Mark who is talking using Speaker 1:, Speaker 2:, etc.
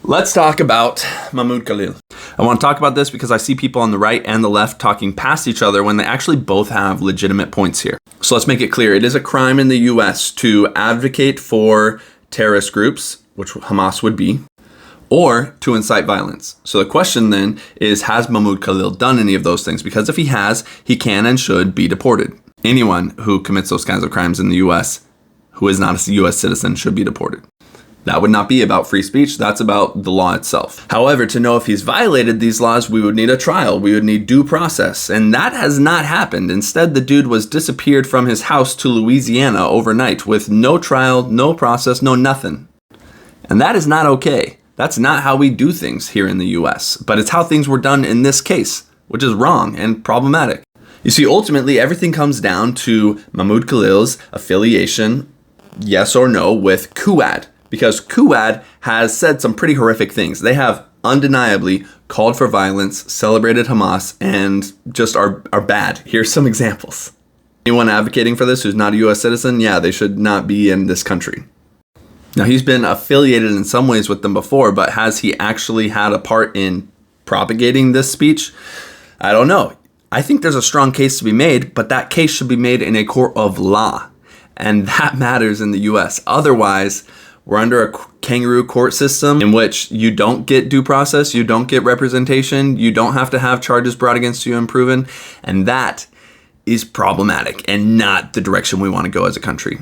Speaker 1: Let's talk about Mahmoud Khalil. I want to talk about this because I see people on the right and the left talking past each other when they actually both have legitimate points here. So let's make it clear. It is a crime in the US to advocate for terrorist groups, which Hamas would be, or to incite violence. So the question then is, has Mahmoud Khalil done any of those things? Because if he has, he can and should be deported. Anyone who commits those kinds of crimes in the US who is not a US citizen should be deported. That would not be about free speech. That's about the law itself. However, to know if he's violated these laws, we would need a trial. We would need due process. And that has not happened. Instead, the dude was disappeared from his house to Louisiana overnight with no trial, no process, no nothing. And that is not okay. That's not how we do things here in the US. But it's how things were done in this case, which is wrong and problematic. You see, ultimately, everything comes down to Mahmoud Khalil's affiliation, yes or no, with QUAD. Because QUAD has said some pretty horrific things. They have undeniably called for violence, celebrated Hamas, and just are bad. Here's some examples. Anyone advocating for this who's not a US citizen, yeah, they should not be in this country. Now, he's been affiliated in some ways with them before, but has he actually had a part in propagating this speech? I don't know. I think there's a strong case to be made, but that case should be made in a court of law. And that matters in the US. Otherwise, we're under a kangaroo court system in which you don't get due process, you don't get representation, you don't have to have charges brought against you and proven, and that is problematic and not the direction we want to go as a country.